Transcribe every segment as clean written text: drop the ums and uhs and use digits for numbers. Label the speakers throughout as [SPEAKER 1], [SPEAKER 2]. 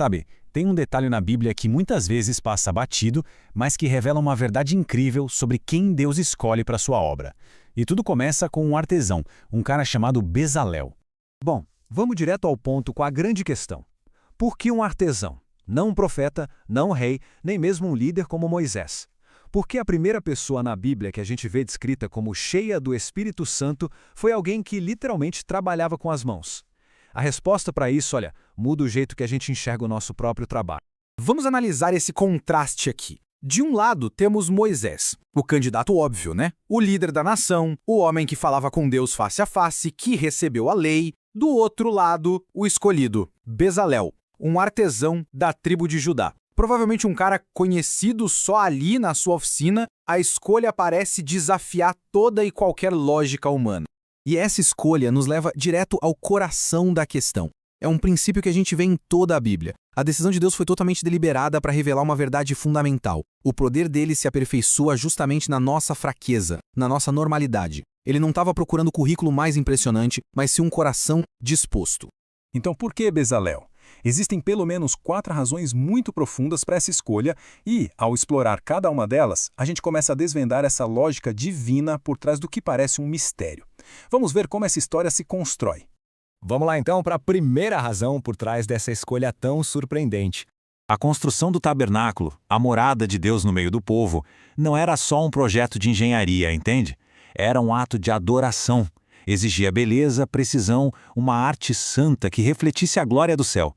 [SPEAKER 1] Sabe, tem um detalhe na Bíblia que muitas vezes passa batido, mas que revela uma verdade incrível sobre quem Deus escolhe para sua obra. E tudo começa com um artesão, um cara chamado Bezalel.
[SPEAKER 2] Bom, vamos direto ao ponto com a grande questão. Por que um artesão? Não um profeta, não um rei, nem mesmo um líder como Moisés. Por que a primeira pessoa na Bíblia que a gente vê descrita como cheia do Espírito Santo foi alguém que literalmente trabalhava com as mãos? A resposta para isso, olha, muda o jeito que a gente enxerga o nosso próprio trabalho.
[SPEAKER 3] Vamos analisar esse contraste aqui. De um lado, temos Moisés, o candidato óbvio, né? O líder da nação, o homem que falava com Deus face a face, que recebeu a lei. Do outro lado, o escolhido, Bezalel, um artesão da tribo de Judá. Provavelmente um cara conhecido só ali na sua oficina, a escolha parece desafiar toda e qualquer lógica humana. E essa escolha nos leva direto ao coração da questão. É um princípio que a gente vê em toda a Bíblia. A decisão de Deus foi totalmente deliberada para revelar uma verdade fundamental. O poder dele se aperfeiçoa justamente na nossa fraqueza, na nossa normalidade. Ele não estava procurando o currículo mais impressionante, mas sim um coração disposto.
[SPEAKER 1] Então por que Bezalel? Existem pelo menos 4 razões muito profundas para essa escolha e, ao explorar cada uma delas, a gente começa a desvendar essa lógica divina por trás do que parece um mistério. Vamos ver como essa história se constrói.
[SPEAKER 2] Vamos lá então para a primeira razão por trás dessa escolha tão surpreendente.
[SPEAKER 4] A construção do tabernáculo, a morada de Deus no meio do povo, não era só um projeto de engenharia, entende? Era um ato de adoração. Exigia beleza, precisão, uma arte santa que refletisse a glória do céu.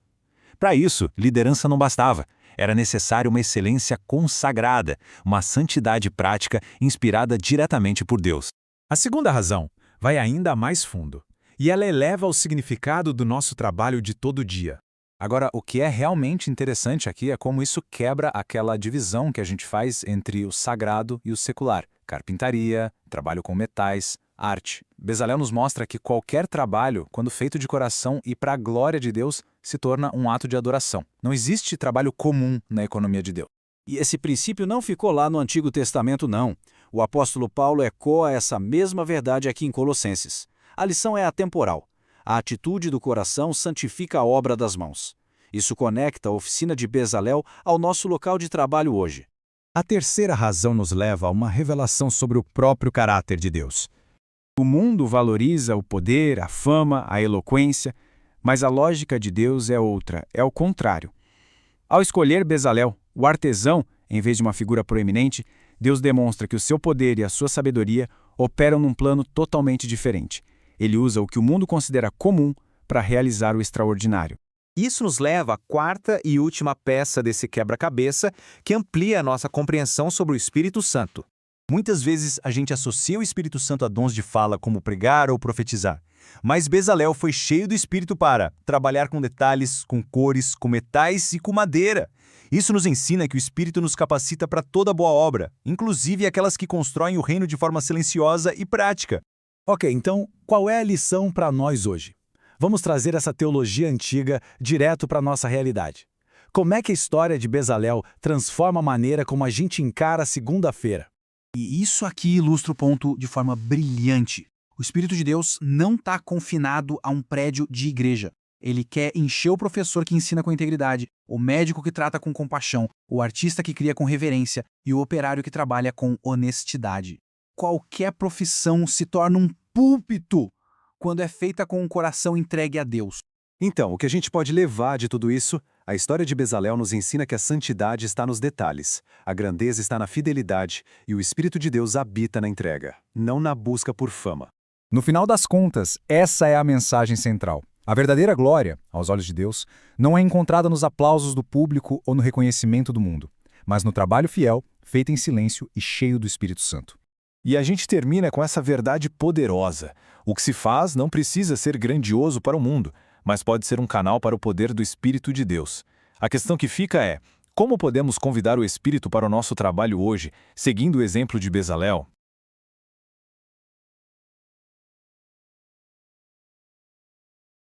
[SPEAKER 4] Para isso, liderança não bastava. Era necessário uma excelência consagrada, uma santidade prática inspirada diretamente por Deus.
[SPEAKER 5] A segunda razão vai ainda mais fundo, e ela eleva o significado do nosso trabalho de todo dia.
[SPEAKER 3] Agora, o que é realmente interessante aqui é como isso quebra aquela divisão que a gente faz entre o sagrado e o secular. Carpintaria, trabalho com metais, arte. Bezalel nos mostra que qualquer trabalho, quando feito de coração e para a glória de Deus, se torna um ato de adoração. Não existe trabalho comum na economia de Deus.
[SPEAKER 2] E esse princípio não ficou lá no Antigo Testamento, não. O apóstolo Paulo ecoa essa mesma verdade aqui em Colossenses. A lição é atemporal. A atitude do coração santifica a obra das mãos. Isso conecta a oficina de Bezalel ao nosso local de trabalho hoje.
[SPEAKER 5] A terceira razão nos leva a uma revelação sobre o próprio caráter de Deus. O mundo valoriza o poder, a fama, a eloquência, mas a lógica de Deus é outra, é o contrário. Ao escolher Bezalel, o artesão, em vez de uma figura proeminente, Deus demonstra que o seu poder e a sua sabedoria operam num plano totalmente diferente. Ele usa o que o mundo considera comum para realizar o extraordinário.
[SPEAKER 3] Isso nos leva à quarta e última peça desse quebra-cabeça que amplia a nossa compreensão sobre o Espírito Santo.
[SPEAKER 4] Muitas vezes a gente associa o Espírito Santo a dons de fala como pregar ou profetizar. Mas Bezalel foi cheio do Espírito para trabalhar com detalhes, com cores, com metais e com madeira. Isso nos ensina que o Espírito nos capacita para toda boa obra, inclusive aquelas que constroem o reino de forma silenciosa e prática.
[SPEAKER 5] Ok, então qual é a lição para nós hoje? Vamos trazer essa teologia antiga direto para a nossa realidade. Como é que a história de Bezalel transforma a maneira como a gente encara a segunda-feira?
[SPEAKER 6] E isso aqui ilustra o ponto de forma brilhante. O Espírito de Deus não está confinado a um prédio de igreja. Ele quer encher o professor que ensina com integridade, o médico que trata com compaixão, o artista que cria com reverência e o operário que trabalha com honestidade. Qualquer profissão se torna um púlpito quando é feita com um coração entregue a Deus.
[SPEAKER 2] Então, o que a gente pode levar de tudo isso? A história de Bezalel nos ensina que a santidade está nos detalhes, a grandeza está na fidelidade e o Espírito de Deus habita na entrega, não na busca por fama.
[SPEAKER 5] No final das contas, essa é a mensagem central. A verdadeira glória, aos olhos de Deus, não é encontrada nos aplausos do público ou no reconhecimento do mundo, mas no trabalho fiel, feito em silêncio e cheio do Espírito Santo.
[SPEAKER 2] E a gente termina com essa verdade poderosa. O que se faz não precisa ser grandioso para o mundo, mas pode ser um canal para o poder do Espírito de Deus. A questão que fica é, como podemos convidar o Espírito para o nosso trabalho hoje, seguindo o exemplo de Bezalel?